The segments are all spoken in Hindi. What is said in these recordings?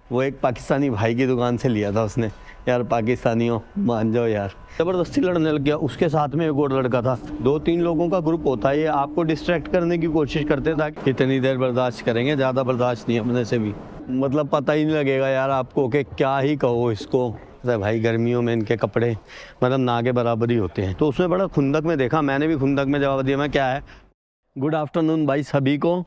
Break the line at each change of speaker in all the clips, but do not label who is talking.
वो एक पाकिस्तानी भाई की दुकान से लिया था उसने। यार पाकिस्तानियों मान जाओ यार, ज़बरदस्ती लड़ने लग गया। उसके साथ में एक और लड़का था। 2-3 लोगों का ग्रुप होता है, ये आपको डिस्ट्रैक्ट करने की कोशिश करते था। कितनी देर बर्दाश्त करेंगे, ज़्यादा बर्दाश्त नहीं अपने से भी। मतलब पता ही नहीं लगेगा यार आपको कि क्या ही कहो इसको। अरे भाई गर्मियों में इनके कपड़े मतलब ना के बराबर ही होते हैं। तो उसमें बड़ा खुंदक में देखा, मैंने भी खुंदक में जवाब दिया। मैं क्या है, गुड आफ्टरनून भाई सभी को।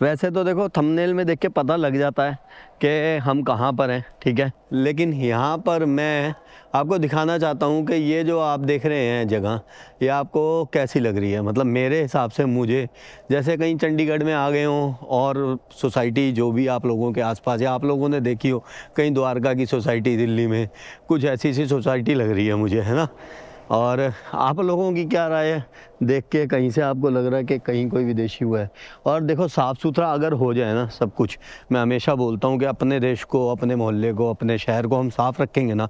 वैसे तो देखो थंबनेल में देख के पता लग जाता है कि हम कहाँ पर हैं, ठीक है। लेकिन यहाँ पर मैं आपको दिखाना चाहता हूँ कि ये जो आप देख रहे हैं जगह, ये आपको कैसी लग रही है। मतलब मेरे हिसाब से मुझे जैसे कहीं चंडीगढ़ में आ गए हों और सोसाइटी जो भी आप लोगों के आसपास या आप लोगों ने देखी हो, कहीं द्वारका की सोसाइटी दिल्ली में, कुछ ऐसी सी सोसाइटी लग रही है मुझे, है ना। और आप लोगों की क्या राय है, देख के कहीं से आपको लग रहा है कि कहीं कोई विदेशी हुआ है। और देखो साफ़ सुथरा अगर हो जाए ना सब कुछ, मैं हमेशा बोलता हूँ कि अपने देश को, अपने मोहल्ले को, अपने शहर को हम साफ़ रखेंगे ना,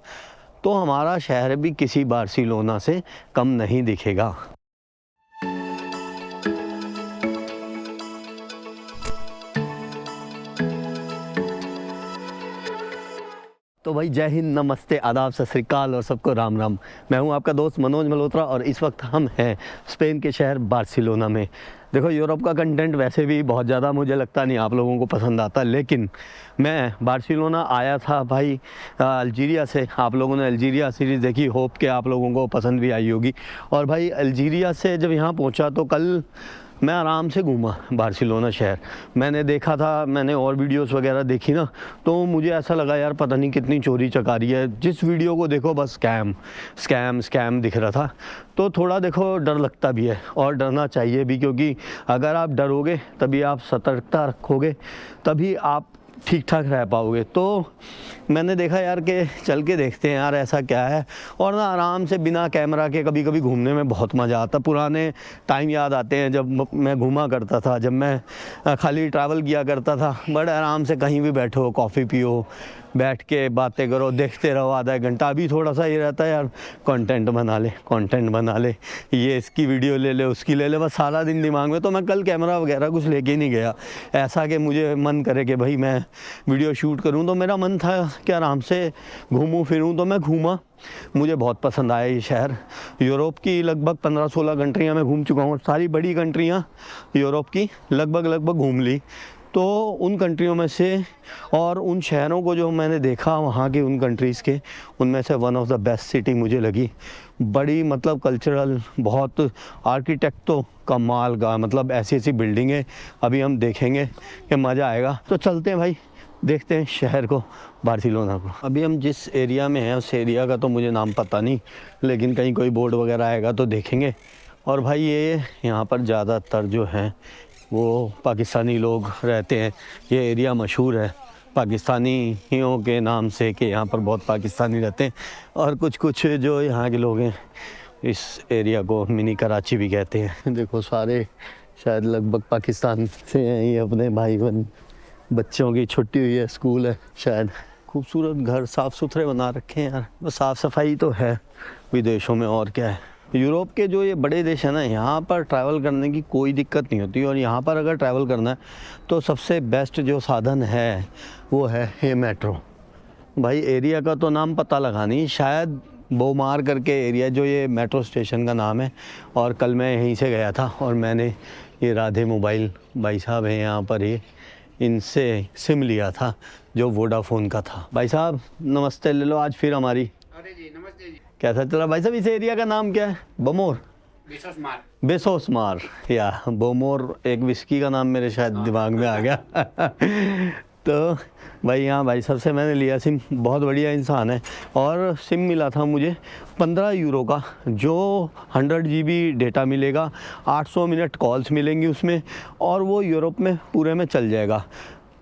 तो हमारा शहर भी किसी बार्सिलोना से कम नहीं दिखेगा। तो भाई जय हिंद, नमस्ते, आदाब, सत श्री अकाल और सबको राम राम। मैं हूं आपका दोस्त मनोज मल्होत्रा और इस वक्त हम हैं स्पेन के शहर बार्सिलोना में। देखो यूरोप का कंटेंट वैसे भी बहुत ज़्यादा मुझे लगता नहीं आप लोगों को पसंद आता, लेकिन मैं बार्सिलोना आया था भाई अल्जीरिया से। आप लोगों ने अल्जीरिया सीरीज़ देखी, होप के आप लोगों को पसंद भी आई होगी। और भाई अल्जीरिया से जब यहाँ पहुँचा तो कल मैं आराम से घूमा बार्सिलोना शहर। मैंने देखा था, मैंने और वीडियोस वगैरह देखी ना, तो मुझे ऐसा लगा यार पता नहीं कितनी चोरी चकारी है। जिस वीडियो को देखो बस स्कैम स्कैम स्कैम दिख रहा था। तो थोड़ा देखो डर लगता भी है और डरना चाहिए भी, क्योंकि अगर आप डरोगे तभी आप सतर्कता रखोगे, तभी आप ठीक ठाक रह पाओगे। तो मैंने देखा यार कि चल के देखते हैं यार ऐसा क्या है। और ना आराम से बिना कैमरा के कभी कभी घूमने में बहुत मज़ा आता। पुराने टाइम याद आते हैं जब मैं घूमा करता था, जब मैं खाली ट्रैवल किया करता था। बड़े आराम से कहीं भी बैठो, कॉफ़ी पियो, बैठ के बातें करो, देखते रहो आधा एक घंटा। अभी थोड़ा सा ये रहता है यार कंटेंट बना ले, कंटेंट बना ले, ये इसकी वीडियो ले ले, उसकी ले ले, बस सारा दिन दिमाग में। तो मैं कल कैमरा वगैरह कुछ लेके नहीं गया, ऐसा कि मुझे मन करे कि भाई मैं वीडियो शूट करूं। तो मेरा मन था कि आराम से घूमूं फिरूं, तो मैं घूमा। मुझे बहुत पसंद आया ये शहर। यूरोप की लगभग 15-16 कंट्रियाँ मैं घूम चुका हूँ, सारी बड़ी कंट्रियाँ यूरोप की लगभग घूम ली। तो उन कंट्रियों में से और उन शहरों को जो मैंने देखा वहाँ के, उन कंट्रीज़ के, उनमें से one of the best city मुझे लगी। बड़ी मतलब कल्चरल, बहुत आर्किटेक्ट तो कमाल का, मतलब ऐसी ऐसी बिल्डिंगें अभी हम देखेंगे कि मज़ा आएगा। तो चलते हैं भाई, देखते हैं शहर को, बार्सिलोना को। अभी हम जिस एरिया में हैं उस एरिया का तो मुझे नाम पता नहीं, लेकिन कहीं कोई बोर्ड वगैरह आएगा तो देखेंगे। और भाई ये यहाँ पर ज़्यादातर जो हैं वो पाकिस्तानी लोग रहते हैं। ये एरिया मशहूर है पाकिस्तानियों के नाम से कि यहाँ पर बहुत पाकिस्तानी रहते हैं। और कुछ जो यहाँ के लोग हैं इस एरिया को मिनी कराची भी कहते हैं। देखो सारे शायद लगभग पाकिस्तान से हैं ये अपने भाई बहन। बच्चों की छुट्टी हुई है, स्कूल है शायद। खूबसूरत घर, साफ़ सुथरे बना रखे हैं यार। बस साफ़ सफाई तो है विदेशों में, और क्या है। यूरोप के जो ये बड़े देश हैं ना, यहाँ पर ट्रैवल करने की कोई दिक्कत नहीं होती। और यहाँ पर अगर ट्रैवल करना है तो सबसे बेस्ट जो साधन है वो है ये मेट्रो। भाई एरिया का तो नाम पता लगा नहीं, शायद बोमार करके एरिया जो ये मेट्रो स्टेशन का नाम है। और कल मैं यहीं से गया था और मैंने ये राधे मोबाइल भाई साहब हैं यहाँ पर, ये इनसे सिम लिया था जो वोडाफोन का था। भाई साहब नमस्ते, ले लो आज फिर हमारी।
अरे जी नमस्ते जी।
कैसा चल रहा भाई साहब? इस एरिया का नाम क्या है? बमोर, बेसोसमार या बोमोर, एक विस्की का नाम मेरे शायद दिमाग में आ गया। तो भाई यहाँ भाई साहब से मैंने लिया सिम, बहुत बढ़िया इंसान है। और सिम मिला था मुझे 15 यूरो का, जो 100 GB डेटा मिलेगा, 800 मिनट कॉल्स मिलेंगी उसमें, और वो यूरोप में पूरे में चल जाएगा।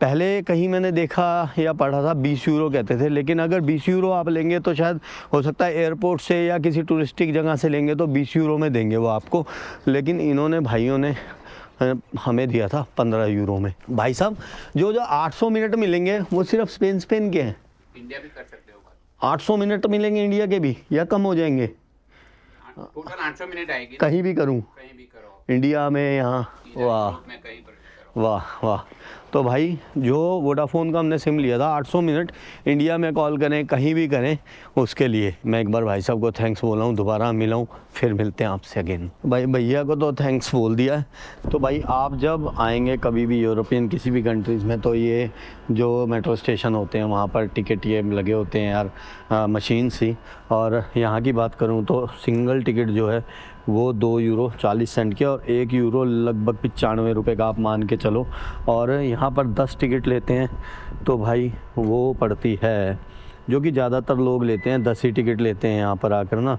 पहले कहीं मैंने देखा या पढ़ा था 20 यूरो कहते थे, लेकिन अगर 20 यूरो आप लेंगे तो शायद हो सकता है एयरपोर्ट से या किसी टूरिस्टिक जगह से लेंगे तो 20 यूरो में देंगे वो आपको। लेकिन इन्होंने भाइयों ने हमें दिया था 15 यूरो में। भाई साहब जो 800 मिनट मिलेंगे वो सिर्फ स्पेन के हैं।
इंडिया भी कर सकते हो।
800 मिनट मिलेंगे इंडिया के भी, या कम हो जाएंगे?
टोटल 800 मिनट आएगी।
कहीं भी करूं,
कहीं भी करो,
इंडिया में, यहाँ, वाह
में कहीं पर भी करो।
वाह वाह। तो भाई जो वोडाफोन का हमने सिम लिया था 800 मिनट, इंडिया में कॉल करें कहीं भी करें, उसके लिए मैं एक बार भाई साहब को थैंक्स बोला हूँ, दोबारा मिलाऊँ फिर मिलते हैं आपसे अगेन। भाई भैया को तो थैंक्स बोल दिया है। तो भाई आप जब आएंगे कभी भी यूरोपियन किसी भी कंट्रीज़ में, तो ये जो मेट्रो स्टेशन होते हैं वहाँ पर टिकट ये लगे होते हैं यार, मशीन सी। और यहाँ की बात करूँ तो सिंगल टिकट जो है वो 2 यूरो 40 सेंट के, और 1 यूरो लगभग 95 रुपये का आप मान के चलो। और यहाँ पर 10 टिकट लेते हैं तो भाई वो पड़ती है, जो कि ज़्यादातर लोग लेते हैं 10 ही टिकट लेते हैं यहाँ पर आकर ना।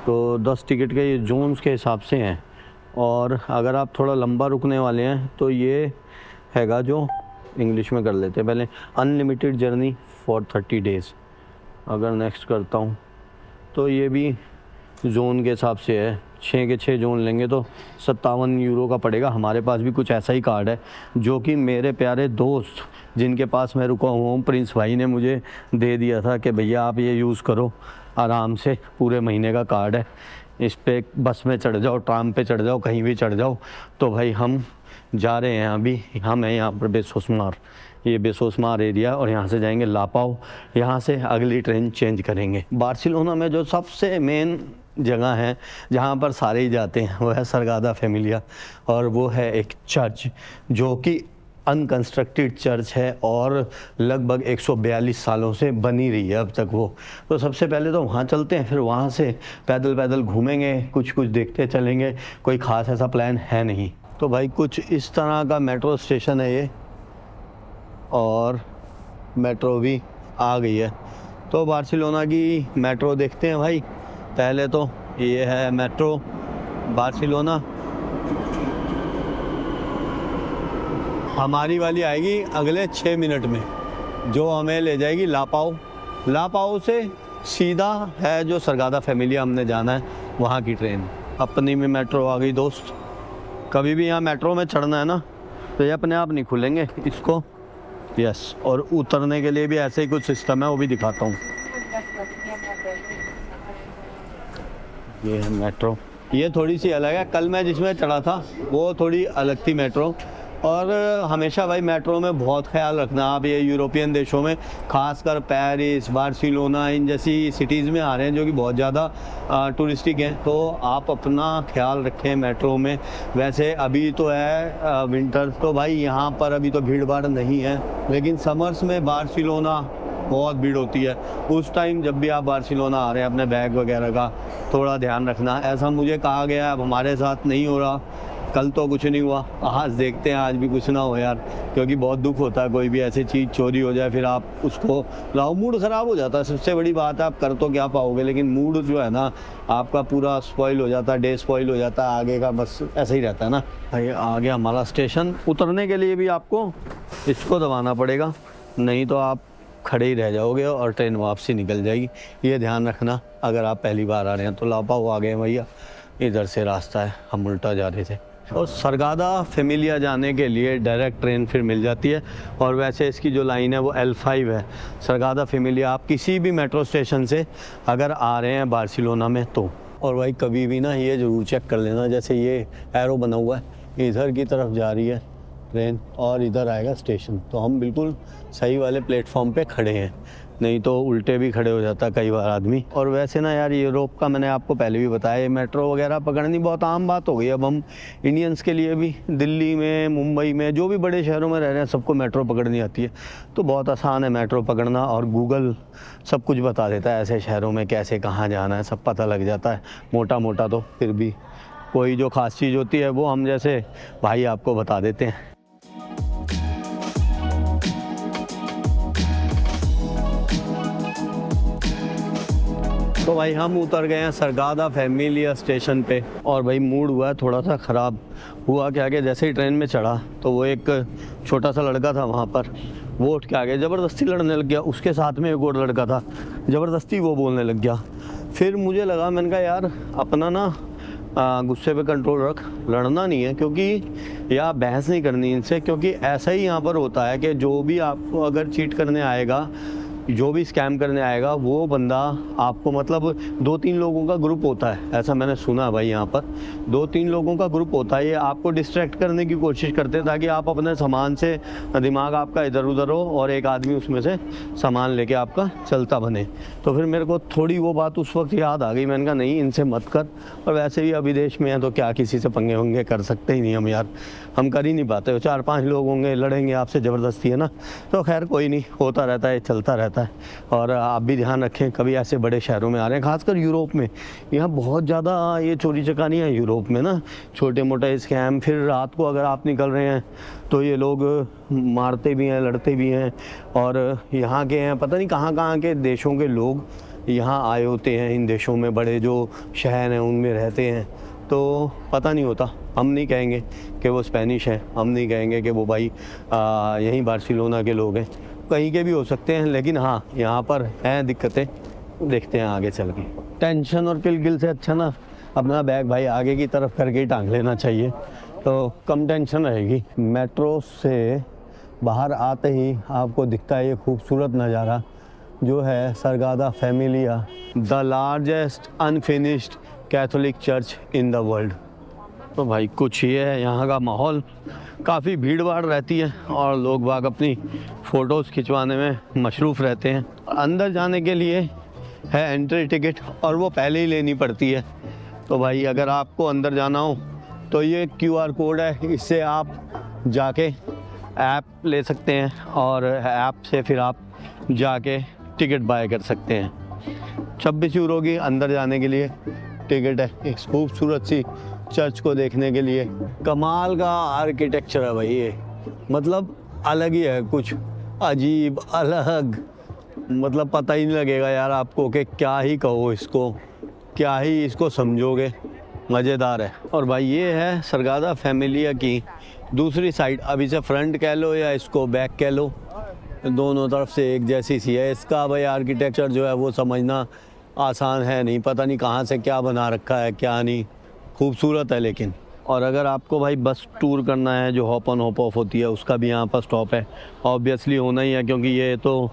तो 10 टिकट के ये जोन्स के हिसाब से हैं। और अगर आप थोड़ा लंबा रुकने वाले हैं तो ये हैगा, जो इंग्लिश में कर लेते हैं पहले, अनलिमिटेड जर्नी फॉर 30 डेज़। अगर नेक्स्ट करता हूँ तो ये भी जोन के हिसाब से है, 6 के 6 जोन लेंगे तो 57 यूरो का पड़ेगा। हमारे पास भी कुछ ऐसा ही कार्ड है, जो कि मेरे प्यारे दोस्त जिनके पास मैं रुका हुआ हूँ, प्रिंस भाई ने मुझे दे दिया था कि भैया आप ये यूज़ करो आराम से, पूरे महीने का कार्ड है, इस पे बस में चढ़ जाओ, ट्राम पे चढ़ जाओ, कहीं भी चढ़ जाओ। तो भाई हम जा रहे हैं अभी, हम हैं यहाँ पर बेसोसमार, ये बेसोसमार एरिया, और यहाँ से जाएंगे लापाओ, यहाँ से अगली ट्रेन चेंज करेंगे। बार्सिलोना में जो सबसे मेन जगह है जहाँ पर सारे ही जाते हैं वो है सरगादा फैमिलिया, और वो है एक चर्च जो कि अनकंस्ट्रक्टेड चर्च है और लगभग 142 सालों से बनी रही है अब तक वो। तो सबसे पहले तो वहाँ चलते हैं, फिर वहाँ से पैदल पैदल घूमेंगे, कुछ कुछ देखते चलेंगे, कोई ख़ास ऐसा प्लान है नहीं। तो भाई कुछ इस तरह का मेट्रो स्टेशन है ये, और मेट्रो भी आ गई है। तो बार्सिलोना की मेट्रो देखते हैं भाई। पहले तो ये है मेट्रो बार्सिलोना, हमारी वाली आएगी अगले 6 मिनट में, जो हमें ले जाएगी लापाओ। लापाओ से सीधा है जो सरगादा फैमिलिया हमने जाना है, वहाँ की ट्रेन। अपनी में मेट्रो आ गई दोस्त। कभी भी यहाँ मेट्रो में चढ़ना है ना तो ये अपने आप नहीं खुलेंगे इसको, यस। और उतरने के लिए भी ऐसे ही कुछ सिस्टम है, वो भी दिखाता हूँ। ये है मेट्रो, ये थोड़ी सी अलग है। कल मैं जिसमें चढ़ा था वो थोड़ी अलग थी मेट्रो। और हमेशा भाई मेट्रो में बहुत ख्याल रखना आप, ये यूरोपियन देशों में, खासकर पेरिस, बार्सिलोना, इन जैसी सिटीज़ में आ रहे हैं जो कि बहुत ज़्यादा टूरिस्टिक हैं, तो आप अपना ख्याल रखें मेट्रो में। वैसे अभी तो है विंटर, तो भाई यहाँ पर अभी तो भीड़ भाड़ नहीं है, लेकिन समर्स में बार्सिलोना बहुत भीड़ होती है। उस टाइम जब भी आप बार्सिलोना आ रहे हैं, अपने बैग वगैरह का थोड़ा ध्यान रखना। ऐसा मुझे कहा गया, अब हमारे साथ नहीं हो रहा, कल तो कुछ नहीं हुआ, आज देखते हैं आज भी कुछ ना हो यार, क्योंकि बहुत दुख होता है कोई भी ऐसी चीज़ चोरी हो जाए, फिर आप उसको लाओ, मूड ख़राब हो जाता है। सबसे बड़ी बात है, आप कर तो क्या पाओगे, लेकिन मूड जो है ना आपका पूरा स्पॉइल हो जाता है, डे स्पॉइल हो जाता है आगे का, बस ऐसा ही रहता है ना। ये आ गया हमारा स्टेशन। उतरने के लिए भी आपको इसको दबाना पड़ेगा, नहीं तो आप खड़े ही रह जाओगे और ट्रेन वापसी निकल जाएगी। ये ध्यान रखना अगर आप पहली बार आ रहे हैं। तो लापाओ आ गए भैया, इधर से रास्ता है, हम उल्टा जा रहे थे। और सरगादा फैमिलिया जाने के लिए डायरेक्ट ट्रेन फिर मिल जाती है, और वैसे इसकी जो लाइन है वो L5 है। सरगादा फैमिलिया आप किसी भी मेट्रो स्टेशन से अगर आ रहे हैं बार्सिलोना में तो। और भाई कभी भी ना ये ज़रूर चेक कर लेना, जैसे ये एरो बना हुआ है, इधर की तरफ जा रही है ट्रेन और इधर आएगा स्टेशन, तो हम बिल्कुल सही वाले प्लेटफॉर्म पे खड़े हैं, नहीं तो उल्टे भी खड़े हो जाता कई बार आदमी। और वैसे ना यार यूरोप का मैंने आपको पहले भी बताया, ये मेट्रो वगैरह पकड़नी बहुत आम बात हो गई अब हम इंडियंस के लिए भी। दिल्ली में, मुंबई में, जो भी बड़े शहरों में रह रहे हैं सबको मेट्रो पकड़नी आती है, तो बहुत आसान है मेट्रो पकड़ना। और गूगल सब कुछ बता देता है, ऐसे शहरों में कैसे कहाँ जाना है सब पता लग जाता है मोटा मोटा। तो फिर भी कोई जो ख़ास चीज़ होती है वो हम जैसे भाई आपको बता देते हैं। तो भाई हम उतर गए हैं सरगादा फैमिलिया स्टेशन पे, और भाई मूड हुआ है थोड़ा सा ख़राब। हुआ क्या कि जैसे ही ट्रेन में चढ़ा तो वो एक छोटा सा लड़का था वहाँ पर, वो उठ के आ गया, ज़बरदस्ती लड़ने लग गया। उसके साथ में एक और लड़का था, ज़बरदस्ती वो बोलने लग गया। फिर मुझे लगा, मैंने कहा यार अपना ना गुस्से पे कंट्रोल रख, लड़ना नहीं है, क्योंकि या बहस नहीं करनी इनसे, क्योंकि ऐसा ही यहाँ पर होता है कि जो भी आपको अगर चीट करने आएगा जो भी स्कैम करने आएगा वो बंदा आपको मतलब 2-3 लोगों का ग्रुप होता है, ऐसा मैंने सुना भाई। यहाँ पर 2-3 लोगों का ग्रुप होता है, ये आपको डिस्ट्रैक्ट करने की कोशिश करते हैं ताकि आप अपने सामान से दिमाग आपका इधर उधर हो और एक आदमी उसमें से सामान लेके आपका चलता बने। तो फिर मेरे को थोड़ी वो बात उस वक्त याद आ गई, मैंने कहा नहीं इनसे मत कर। और वैसे भी अभी देश में है तो क्या किसी से पंगे वंगे कर सकते ही नहीं हम यार, हम कर ही नहीं पाते। 4-5 लोग होंगे लड़ेंगे आपसे ज़बरदस्ती, है ना। तो खैर कोई नहीं, होता रहता है, चलता रहता है। और आप भी ध्यान रखें, कभी ऐसे बड़े शहरों में आ रहे हैं, खासकर यूरोप में, यहाँ बहुत ज़्यादा ये चोरी चकानी है यूरोप में ना, छोटे मोटे स्कैम। फिर रात को अगर आप निकल रहे हैं तो ये लोग मारते भी हैं, लड़ते भी हैं। और यहाँ के हैं, पता नहीं कहाँ के देशों के लोग यहाँ आए होते हैं, इन देशों में बड़े जो शहर हैं उनमें रहते हैं, तो पता नहीं होता। हम नहीं कहेंगे कि वो स्पेनिश हैं, हम नहीं कहेंगे कि वो भाई यहीं बार्सिलोना के लोग हैं, कहीं के भी हो सकते हैं। लेकिन हाँ, यहाँ पर हैं दिक्कतें, देखते हैं आगे चल के। टेंशन और किलगिल से अच्छा ना अपना बैग भाई आगे की तरफ करके ही टांग लेना चाहिए, तो कम टेंशन रहेगी। मेट्रो से बाहर आते ही आपको दिखता है ये खूबसूरत नज़ारा जो है Sagrada Familia, the largest unfinished Catholic church in the world. तो भाई कुछ ये है यहाँ का माहौल, काफ़ी भीड़ भाड़ रहती है और लोग बाग अपनी फ़ोटोज़ खिंचवाने में मशरूफ़ रहते हैं। अंदर जाने के लिए है एंट्री टिकट और वो पहले ही लेनी पड़ती है। तो भाई अगर आपको अंदर जाना हो तो ये QR कोड है, इससे आप जाके ऐप ले सकते हैं और ऐप से फिर आप जाके टिकट बाय कर सकते हैं। 26 यूरो की अंदर जाने के लिए टिकट है, एक खूबसूरत सी चर्च को देखने के लिए। कमाल का आर्किटेक्चर है भाई ये, मतलब अलग ही है, कुछ अजीब अलग, मतलब पता ही नहीं लगेगा यार आपको कि क्या ही कहो इसको, क्या ही इसको समझोगे, मज़ेदार है। और भाई ये है सरगादा फैमिलिया की दूसरी साइड, अब इसे फ्रंट कह लो या इसको बैक कह लो, दोनों तरफ से एक जैसी सी है। इसका भाई आर्किटेक्चर जो है वो समझना आसान है नहीं, पता नहीं कहाँ से क्या बना रखा है क्या नहीं, खूबसूरत है लेकिन। और अगर आपको भाई बस टूर करना है जो हॉप ऑन हॉप ऑफ होती है, उसका भी यहाँ पर स्टॉप है, ऑब्वियसली होना ही है क्योंकि ये तो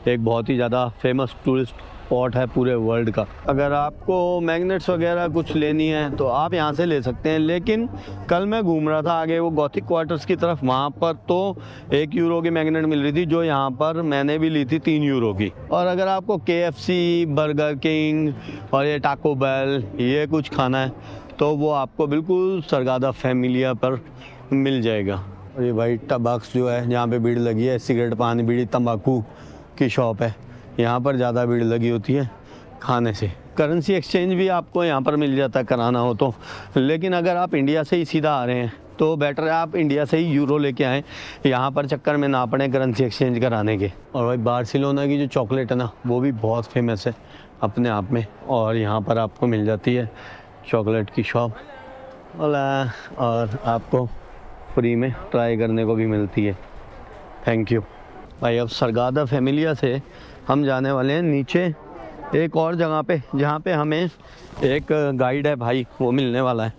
एक बहुत ही ज़्यादा फेमस टूरिस्ट स्पॉट है पूरे वर्ल्ड का। अगर आपको मैग्नेट्स वगैरह कुछ लेनी है तो आप यहाँ से ले सकते हैं, लेकिन कल मैं घूम रहा था आगे वो गॉथिक क्वार्टर्स की तरफ, वहाँ पर तो 1 यूरो की मैग्नेट मिल रही थी, जो यहाँ पर मैंने भी ली थी 3 यूरो की। और अगर आपको KFC, बर्गर किंग और ये टाको बेल ये कुछ खाना है तो वो आपको बिल्कुल सरगादा फैमिलिया पर मिल जाएगा। और ये भाई टबाक्स जो है जहाँ पे भीड़ लगी है, सिगरेट, पान, बीड़ी, तंबाकू की शॉप है, यहाँ पर ज़्यादा भीड़ लगी होती है खाने से। करेंसी एक्सचेंज भी आपको यहाँ पर मिल जाता है कराना हो तो, लेकिन अगर आप इंडिया से ही सीधा आ रहे हैं तो बेटर है आप इंडिया से ही यूरो लेके आएँ, यहाँ पर चक्कर में ना पड़े करेंसी एक्सचेंज कराने के। और भाई बार्सिलोना की जो चॉकलेट है ना वो भी बहुत फेमस है अपने आप में, और यहाँ पर आपको मिल जाती है चॉकलेट की शॉप, और आपको फ्री में ट्राई करने को भी मिलती है। थैंक यू भाई। अब सरगादा फैमिलिया से हम जाने वाले हैं नीचे एक और जगह पे, जहाँ पे हमें एक गाइड है भाई वो मिलने वाला है,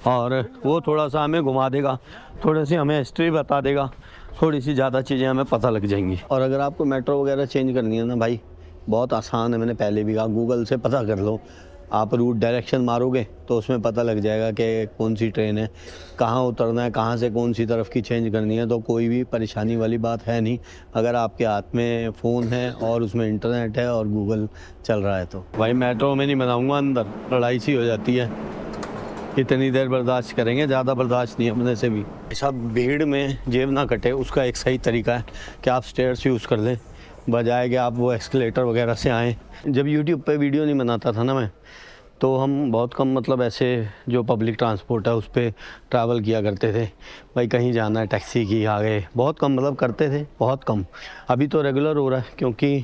और वो थोड़ा सा हमें घुमा देगा, थोड़ी सी हमें हिस्ट्री बता देगा, थोड़ी सी ज़्यादा चीज़ें हमें पता लग जाएंगी। और अगर आपको मेट्रो वगैरह चेंज करनी है ना भाई, बहुत आसान है, मैंने पहले भी कहा, गूगल से पता कर लो, आप रूट डायरेक्शन मारोगे तो उसमें पता लग जाएगा कि कौन सी ट्रेन है, कहाँ उतरना है, कहाँ से कौन सी तरफ की चेंज करनी है। तो कोई भी परेशानी वाली बात है नहीं अगर आपके हाथ में फ़ोन है और उसमें इंटरनेट है और गूगल चल रहा है तो। भाई मेट्रो में नहीं बनाऊँगा, अंदर लड़ाई सी हो जाती है, इतनी देर बर्दाश्त करेंगे, ज़्यादा बर्दाश्त नहीं अपने से भी। सब भीड़ में जेब ना कटे, उसका एक सही तरीका है कि आप स्टेयर्स यूज़ कर लें बजाय कि आप वो एस्केलेटर वगैरह से आएँ। जब यूट्यूब पे वीडियो नहीं बनाता था ना मैं, तो हम बहुत कम मतलब ऐसे जो पब्लिक ट्रांसपोर्ट है उस पर ट्रैवल किया करते थे। भाई कहीं जाना है टैक्सी की आ गए, बहुत कम मतलब करते थे, बहुत कम। अभी तो रेगुलर हो रहा है क्योंकि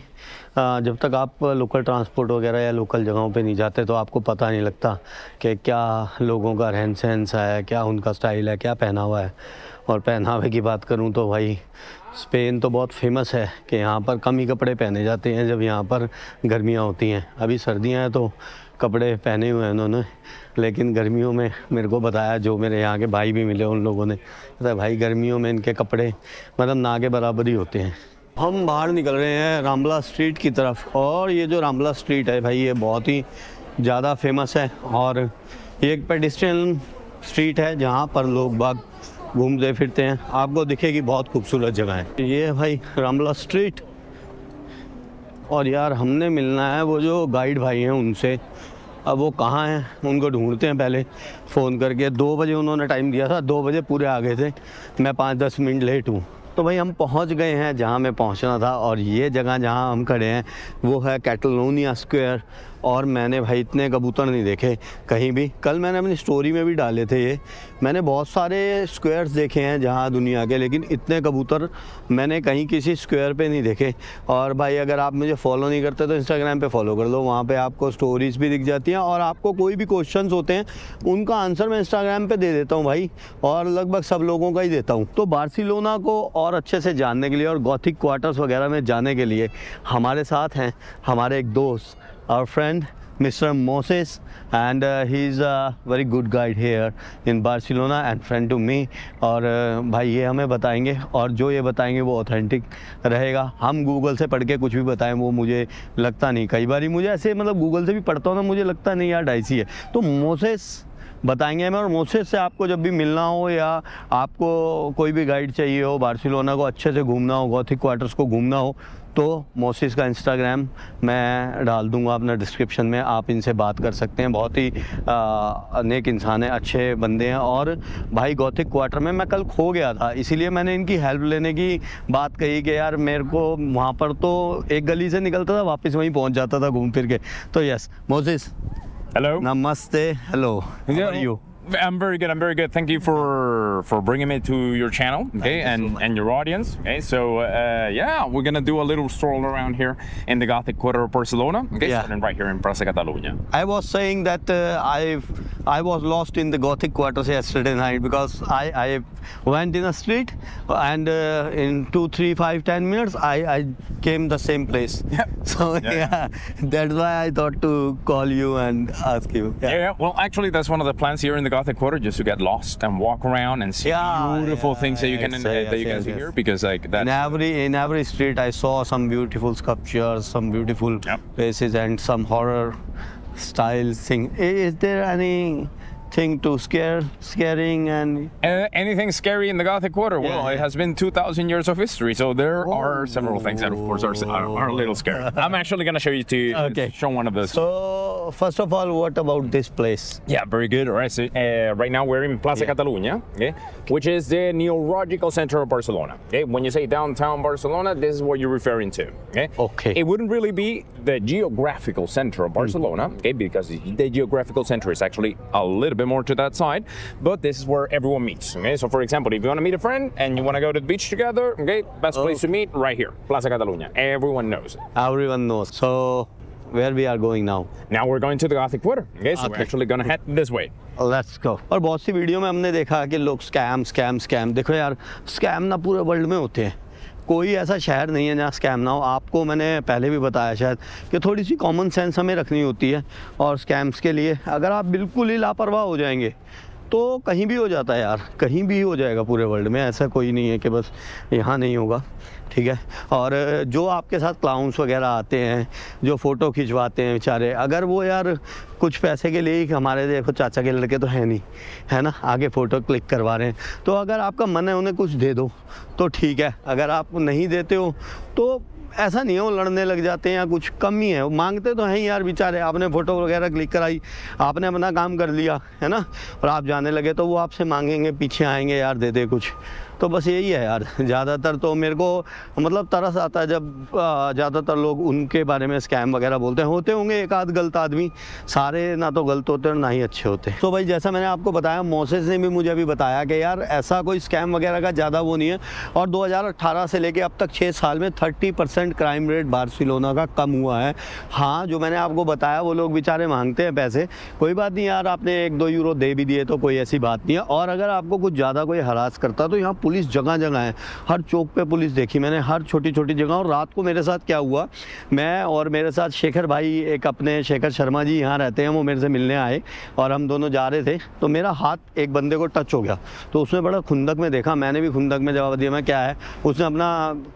जब तक आप लोकल ट्रांसपोर्ट वगैरह या लोकल जगहों पे नहीं जाते तो आपको पता नहीं लगता कि क्या लोगों का रहन सहन सा है, क्या उनका स्टाइल है, क्या पहनावा है। और पहनावे की बात करूं तो भाई स्पेन तो बहुत फेमस है कि यहाँ पर कम ही कपड़े पहने जाते हैं जब यहाँ पर गर्मियाँ होती हैं। अभी सर्दियाँ हैं तो कपड़े पहने हुए हैं उन्होंने, लेकिन गर्मियों में मेरे को बताया, जो मेरे यहाँ के भाई भी मिले उन लोगों ने, कहता भाई गर्मियों में इनके कपड़े मतलब ना के बराबर ही होते हैं, हम बाहर निकल रहे हैं रामला स्ट्रीट की तरफ, और ये जो रामला स्ट्रीट है भाई ये बहुत ही ज़्यादा फेमस है, और ये एक पेडिस्ट्रियन स्ट्रीट है जहाँ पर लोग बाग घूमते फिरते हैं। आपको दिखेगी बहुत खूबसूरत जगह है ये है भाई रामला स्ट्रीट। और यार हमने मिलना है वो जो गाइड भाई हैं उनसे, अब वो कहाँ हैं उनको ढूंढते हैं पहले फ़ोन करके। 2 बजे उन्होंने टाइम दिया था, 2 बजे पूरे आ गए थे, मैं 5-10 मिनट लेट हूँ। तो भाई हम पहुँच गए हैं जहाँ मैं पहुँचना था, और ये जगह जहाँ हम खड़े हैं वो है कैटलोनिया स्क्वायर। और मैंने भाई इतने कबूतर नहीं देखे कहीं भी। कल मैंने अपनी स्टोरी में भी डाले थे ये, मैंने बहुत सारे स्क्वायर्स देखे हैं जहाँ दुनिया के, लेकिन इतने कबूतर मैंने कहीं किसी स्क्वायर पे नहीं देखे। और भाई अगर आप मुझे फॉलो नहीं करते तो इंस्टाग्राम पे फॉलो कर लो, वहाँ पे आपको स्टोरीज़ भी दिख जाती हैं, और आपको कोई भी क्वेश्चंस होते हैं उनका आंसर मैं इंस्टाग्राम पे दे देता हूँ भाई, और लगभग सब लोगों का ही देता हूँ। तो बार्सिलोना को और अच्छे से जानने के लिए और गॉथिक क्वार्टर्स वगैरह में जाने के लिए हमारे साथ हैं हमारे एक दोस्त, our friend Mr. Moses, and he is a very good guide here in Barcelona and friend to me। और भाई ये हमें बताएंगे, और जो ये बताएंगे वो ऑथेंटिक रहेगा। हम गूगल से पढ़ के कुछ भी बताएं वो मुझे लगता नहीं, कई बार मुझे ऐसे मतलब गूगल से भी पढ़ता हूँ ना, मुझे लगता नहीं यार डाइसी है। तो मोसेस बताएंगे हमें, और मोसेस से आपको जब भी मिलना हो या आपको कोई भी गाइड चाहिए हो, बार्सिलोना को अच्छे से घूमना हो, गॉथिक क्वार्टर्स को घूमना हो, तो मोसेस का इंस्टाग्राम मैं डाल दूंगा अपना डिस्क्रिप्शन में, आप इनसे बात कर सकते हैं। बहुत ही नेक इंसान है, अच्छे बंदे हैं। और भाई गॉथिक क्वार्टर में मैं कल खो गया था, इसीलिए मैंने इनकी हेल्प लेने की बात कही कि यार मेरे को वहाँ पर तो एक गली से निकलता था वापस वहीं पहुँच जाता था घूम फिर के। तो यस मोसेस,
Hello.
नमस्ते, hello, how are you?
I'm very good. I'm very good. Thank you for bringing me to your channel, okay, and your audience. Okay, so yeah, we're gonna do a little stroll around here in the Gothic quarter of Barcelona. Okay,
Yeah.
starting right here in Plaza Catalunya.
I was saying that I was lost in the Gothic quarters yesterday night because I went in a street, and in 2, 3, 5, 10 minutes I came the same place.
Yep.
So
Yeah.
yeah, that's why I thought to call you and ask you.
Yeah. Well, actually, that's one of the plans here in the Gothic quarter, just to get lost and walk around and see beautiful things that you can
yes,
see
yes.
here, because like that.
In every street I saw some beautiful sculptures, some beautiful
Yep.
places, and some horror style thing. Is there anything to scaring and
Anything scary in the Gothic quarter? Well,
Yeah.
it has been 2,000 years of history, so there are several things that, of course, are a little scary. I'm actually going to show you
Okay.
show one of those.
So first of all, what about this place?
Yeah, very good. All right, so right now we're in Plaza Catalunya, okay, which is the neurological center of Barcelona. Okay, when you say downtown Barcelona, this is what you're referring to. Okay.
Okay.
It wouldn't really be the geographical center of Barcelona, okay, because the geographical center is actually a little bit more to that side, but this is where everyone meets. Okay, so for example, if you want to meet a friend and you want to go to the beach together, okay, best place to meet right here, Plaza Catalunya. Everyone knows it.
Everyone knows. So where we are going now?
Now we're going to the Gothic quarter. Okay, so we're
Okay.
actually going to head this way.
Let's go. और बहुत सी वीडियो में हमने देखा कि लोग स्कैम, देखो यार स्कैम ना पूरे वर्ल्ड में होते हैं, कोई ऐसा शहर नहीं है जहाँ स्कैम ना हो। आपको मैंने पहले भी बताया शायद कि थोड़ी सी कॉमन सेंस हमें रखनी होती है, और स्कैम्स के लिए अगर आप बिल्कुल ही लापरवाह हो जाएंगे तो कहीं भी हो जाता है यार, कहीं भी हो जाएगा पूरे वर्ल्ड में, ऐसा कोई नहीं है कि बस यहाँ नहीं होगा, ठीक है। और जो आपके साथ क्लाउन्स वगैरह आते हैं जो फ़ोटो खिंचवाते हैं बेचारे, अगर वो यार कुछ पैसे के लिए ही, हमारे देखो चाचा के लड़के तो है नहीं, है ना, आगे फ़ोटो क्लिक करवा रहे हैं, तो अगर आपका मन है उन्हें कुछ दे दो तो ठीक है, अगर आप नहीं देते हो तो ऐसा नहीं है वो लड़ने लग जाते हैं या कुछ कम ही है, मांगते तो हैं ही यार बेचारे। आपने फ़ोटो वगैरह क्लिक कराई, आपने अपना काम कर लिया, है ना, और आप जाने लगे तो वो आपसे मांगेंगे, पीछे आएंगे यार दे दे कुछ। तो बस यही है यार, ज़्यादातर तो मेरे को मतलब तरस आता है जब ज़्यादातर लोग उनके बारे में स्कैम वगैरह बोलते हैं। होते होंगे एक आध गलत आदमी, सारे ना तो गलत होते और ना ही अच्छे होते। तो भाई जैसा मैंने आपको बताया, मोसेस ने भी मुझे अभी बताया कि यार ऐसा कोई स्कैम वगैरह का ज़्यादा वो नहीं है, और 2018 से लेके अब तक 6 साल में 30% क्राइम रेट बार्सिलोना का कम हुआ है। हाँ, जो मैंने आपको बताया वो लोग बेचारे मांगते हैं पैसे, कोई बात नहीं यार, आपने 1-2 यूरो दे भी दिए तो कोई ऐसी बात नहीं है। और अगर आपको कुछ ज़्यादा कोई हरास करता तो यहाँ पुलिस जगह जगह है, हर चौक पे पुलिस देखी मैंने, हर छोटी छोटी जगह। और रात को मेरे साथ क्या हुआ, मैं और मेरे साथ शेखर भाई, एक अपने शेखर शर्मा जी यहाँ रहते हैं, वो मेरे से मिलने आए और हम दोनों जा रहे थे, तो मेरा हाथ एक बंदे को टच हो गया, तो उसने बड़ा खुंदक में देखा, मैंने भी खुंदक में जवाब दिया मैं क्या है। उसने अपना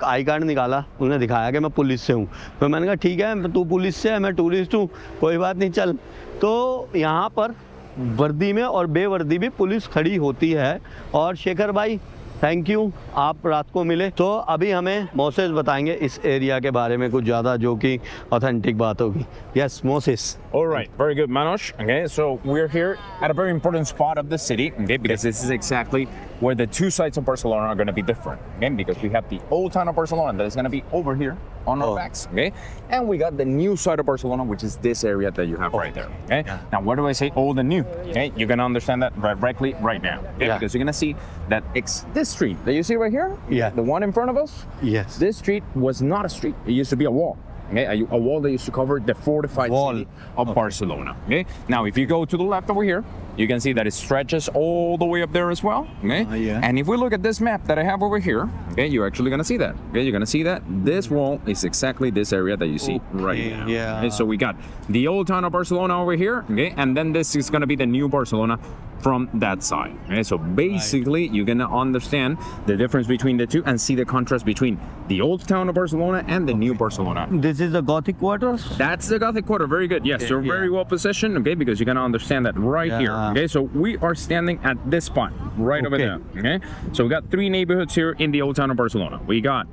आई कार्ड निकाला, उसने दिखाया कि मैं पुलिस से हूँ, तो मैंने कहा ठीक है तू पुलिस से है, मैं टूरिस्ट हूँ, कोई बात नहीं चल। तो यहाँ पर वर्दी में और बेवर्दी भी पुलिस खड़ी होती है। और शेखर भाई थैंक यू, आप रात को मिले। तो अभी हमें मोसेस बताएंगे इस एरिया के बारे में कुछ ज़्यादा, जो कि ऑथेंटिक बात होगी। Yes Moses.
All right, very good, Manoj. Okay, so we're here at a very important spot of the city, okay, because this is exactly where the two sides of Barcelona are going to be different. Okay, because we have the old town of Barcelona that is going to be over here on our backs, okay, and we got the new side of Barcelona, which is this area that you have right there. Okay, now why do I say old and new? Okay, you're going to understand that directly right now, okay, because you're going to see that this street that you see right here, the one in front of us,
Yes.
this street was not a street; it used to be a wall. Okay, a wall that used to cover the fortified city of Barcelona. Okay, now if you go to the left over here, you can see that it stretches all the way up there as well. Okay, and if we look at this map that I have over here, okay, you're actually gonna see that. Okay, you're gonna see that this wall is exactly this area that you see right now.
Yeah.
Okay, so we got the old town of Barcelona over here. Okay, and then this is gonna be the new Barcelona from that side. Okay, so basically you're gonna understand the difference between the two and see the contrast between the old town of Barcelona and the new Barcelona.
This is the Gothic quarters.
That's the Gothic Quarter. Very good. Yes, you're very well positioned. Okay, because you're gonna understand that right here. Okay, so we are standing at this spot right over there. Okay, so we got three neighborhoods here in the old town of Barcelona. We got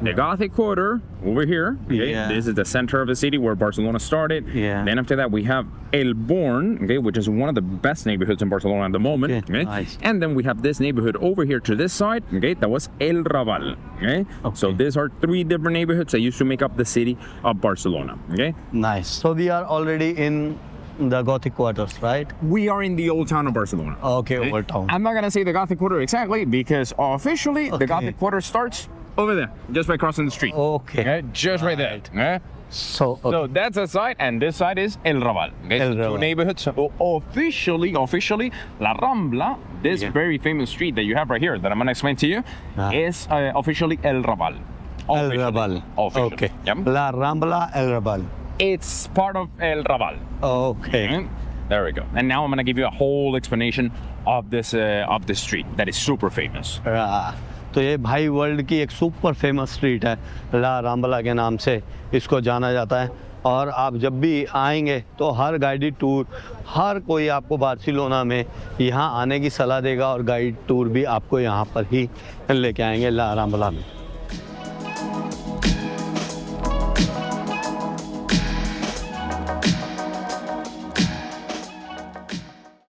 the Gothic Quarter over here. Okay, this is the center of the city where Barcelona started. Then after that we have El Born, okay, which is one of the best neighborhoods in Barcelona at the moment. Okay,
nice.
And then we have this neighborhood over here to this side. Okay, that was El Raval. Okay, so these are three different neighborhoods that used to make up the city of Barcelona. Okay,
Nice. So we are already in the Gothic quarters, right?
we are in the old town of Barcelona.
Okay, old town.
I'm not gonna say the Gothic Quarter exactly because officially the Gothic Quarter starts over there, just by crossing the street.
Okay.
Just right there. Okay?
So
So that's a side, and this side is El Raval. Okay?
El
So two
Raval.
neighborhoods. So officially, La Rambla, this very famous street that you have right here that I'm gonna explain to you, is officially El Raval.
El
Officially.
Raval.
Officially.
Okay.
Yep.
La Rambla El Raval.
It's part of El Raval.
Okay.
Okay? There we go. And now I'm gonna give you a whole explanation of this street that is super famous.
तो ये भाई वर्ल्ड की एक सुपर फेमस स्ट्रीट है, ला रामबला के नाम से इसको जाना जाता है। और आप जब भी आएंगे तो हर गाइडेड टूर, हर कोई आपको बार्सिलोना में यहाँ आने की सलाह देगा और गाइड टूर भी आपको यहाँ पर ही लेके आएंगे ला रामबला में।